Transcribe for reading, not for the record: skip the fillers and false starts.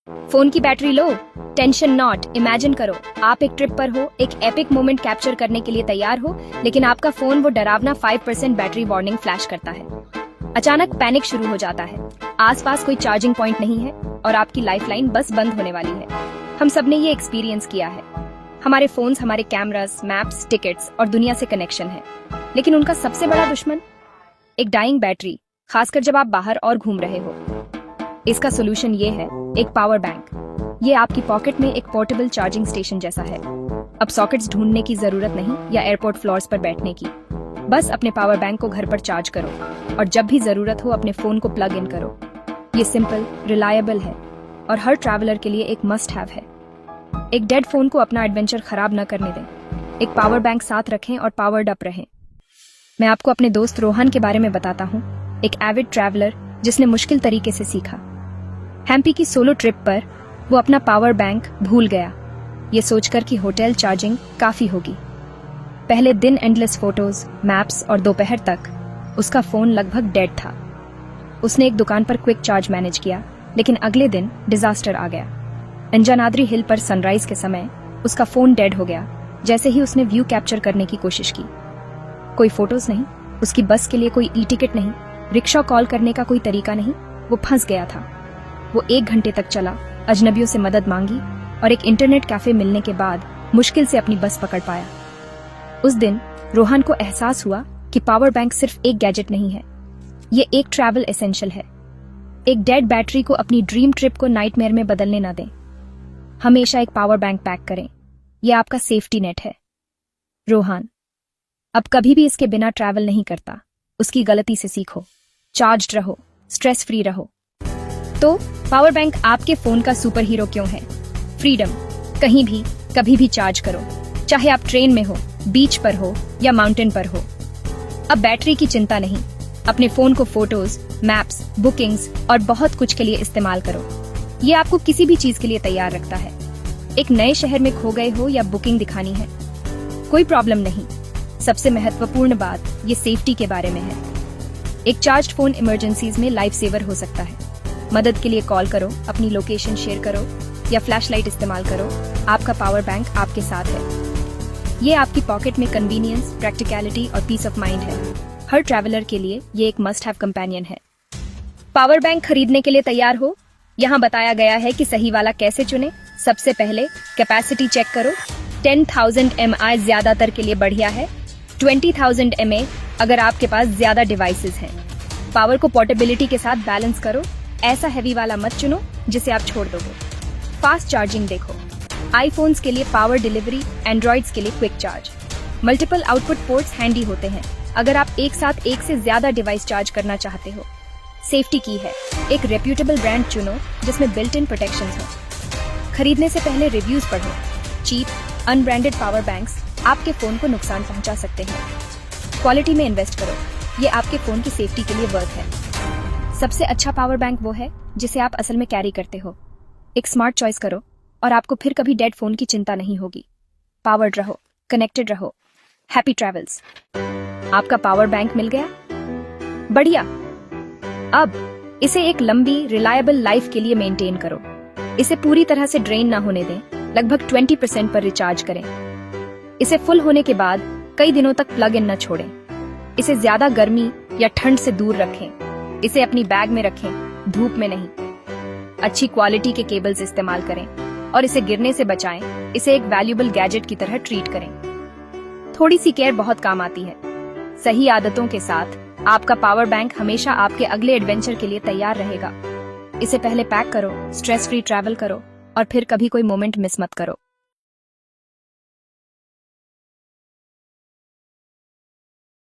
Phone की battery low, tension not. Imagine करो आप एक ट्रिप पर हो, एक एपिक मोमेंट कैप्चर करने के लिए तैयार हो, लेकिन आपका फोन वो डरावना 5% बैटरी वार्निंग फ्लैश करता है। अचानक पैनिक शुरू हो जाता है। आसपास कोई चार्जिंग पॉइंट नहीं है और आपकी लाइफलाइन बस बंद होने वाली है। हम सबने ये एक्सपीरियंस किया है। हमारे फोन्स हमारे कैमरास, मैप्स, टिकट्स और दुनिया से कनेक्शन है, लेकिन उनका सबसे बड़ा दुश्मन एक डाइंग बैटरी, खासकर जब आप बाहर और घूम रहे हो। इसका सोल्यूशन ये है, एक पावर बैंक। ये आपकी पॉकेट में एक पोर्टेबल चार्जिंग स्टेशन जैसा है। अब सॉकेट्स ढूंढने की जरूरत नहीं या एयरपोर्ट फ्लोर्स पर बैठने की। बस अपने पावर बैंक को घर पर चार्ज करो और जब भी जरूरत हो अपने फोन को प्लग इन करो। ये सिंपल, रिलायबल है और हर ट्रैवलर के लिए एक मस्ट हैव है। एक डेड फोन को अपना एडवेंचर खराब न करने दें। एक पावर बैंक साथ रखें और पावर्ड अप रहें। मैं आपको अपने दोस्त रोहन के बारे में बताता हूँ, एक एविड ट्रैवलर जिसने मुश्किल तरीके से सीखा। हैम्पी की सोलो ट्रिप पर वो अपना पावर बैंक भूल गया, ये सोचकर कि होटल चार्जिंग काफी होगी। पहले दिन एंडलेस फोटोज, मैप्स और दोपहर तक उसका फोन लगभग डेड था। उसने एक दुकान पर क्विक चार्ज मैनेज किया, लेकिन अगले दिन डिजास्टर आ गया। अंजनाद्री हिल पर सनराइज के समय उसका फोन डेड हो गया। जैसे ही उसने व्यू कैप्चर करने की कोशिश की, कोई फोटोज नहीं, उसकी बस के लिए कोई ई टिकट नहीं, रिक्शा कॉल करने का कोई तरीका नहीं। वो फंस गया था। वो 1 घंटे तक चला, अजनबियों से मदद मांगी और एक इंटरनेट कैफे मिलने के बाद मुश्किल से अपनी बस पकड़ पाया। उस दिन रोहन को एहसास हुआ कि पावर बैंक सिर्फ एक गैजेट नहीं है, ये एक ट्रैवल एसेंशियल है। एक डेड बैटरी को अपनी ड्रीम ट्रिप को नाइटमेयर में बदलने ना दें। हमेशा एक पावर बैंक पैक करें, यह आपका सेफ्टी नेट है। रोहन अब कभी भी इसके बिना ट्रैवल नहीं करता। उसकी गलती से सीखो, चार्ज्ड रहो, स्ट्रेस फ्री रहो। तो पावर बैंक आपके फोन का सुपर हीरो क्यों है? फ्रीडम, कहीं भी कभी भी चार्ज करो, चाहे आप ट्रेन में हो, बीच पर हो या माउंटेन पर हो। अब बैटरी की चिंता नहीं, अपने फोन को फोटोज, मैप्स, बुकिंग्स और बहुत कुछ के लिए इस्तेमाल करो। ये आपको किसी भी चीज के लिए तैयार रखता है। एक नए शहर में खो गए हो या बुकिंग दिखानी है, कोई प्रॉब्लम नहीं। सबसे महत्वपूर्ण बात ये सेफ्टी के बारे में है। एक चार्ज्ड फोन इमरजेंसीज में लाइफ सेवर हो सकता है। मदद के लिए कॉल करो, अपनी लोकेशन शेयर करो या फ्लैशलाइट इस्तेमाल करो। आपका पावर बैंक आपके साथ है। ये आपकी पॉकेट में कन्वीनियंस, प्रैक्टिकलिटी और पीस ऑफ माइंड है। हर ट्रैवलर के लिए ये एक मस्ट हैव कंपेनियन है। पावर बैंक खरीदने के लिए तैयार हो? यहाँ बताया गया है कि सही वाला कैसे चुने। सबसे पहले कैपेसिटी चेक करो। 10,000 mAh ज्यादातर के लिए बढ़िया है। 20,000 mAh अगर आपके पास ज्यादा डिवाइसेस हैं। पावर को पोर्टेबिलिटी के साथ बैलेंस करो। ऐसा हैवी वाला मत चुनो जिसे आप छोड़ दोगे। फास्ट चार्जिंग देखो। आईफोन्स के लिए पावर डिलीवरी, एंड्रॉइड्स के लिए quick charge. Multiple output ports handy होते हैं अगर आप एक साथ एक से ज्यादा डिवाइस चार्ज करना चाहते हो। सेफ्टी की है, एक रेप्यूटेबल ब्रांड चुनो जिसमें बिल्ट इन प्रोटेक्शन हो। खरीदने से पहले रिव्यूज पढ़ो। चीप, अनब्रांडेड पावर बैंक्स आपके फोन को नुकसान पहुंचा सकते हैं। क्वालिटी में इन्वेस्ट करो, ये आपके फोन की सेफ्टी के लिए वर्थ है। सबसे अच्छा पावर बैंक वो है जिसे आप असल में कैरी करते हो। एक स्मार्ट चॉइस करो और आपको फिर कभी डेड फोन की चिंता नहीं होगी। पावर्ड रहो, कनेक्टेड रहो। Happy travels. आपका पावर बैंक मिल गया? बढ़िया। अब इसे एक लंबी, रिलायबल लाइफ के लिए मेंटेन करो। इसे पूरी तरह से ड्रेन ना होने दें। लगभग 20% पर रिचार्ज करें। इसे फुल होने के बाद कई दिनों तक प्लग इन न छोड़ें। इसे ज्यादा गर्मी या ठंड से दूर रखें। इसे अपनी बैग में रखें, धूप में नहीं। अच्छी क्वालिटी के केबल्स इस्तेमाल करें और इसे गिरने से बचाएं। इसे एक वैल्यूएबल गैजेट की तरह ट्रीट करें। थोड़ी सी केयर बहुत काम आती है। सही आदतों के साथ आपका पावर बैंक हमेशा आपके अगले एडवेंचर के लिए तैयार रहेगा। इसे पहले पैक करो, स्ट्रेस फ्री ट्रैवल करो और फिर कभी कोई मोमेंट मिस मत करो।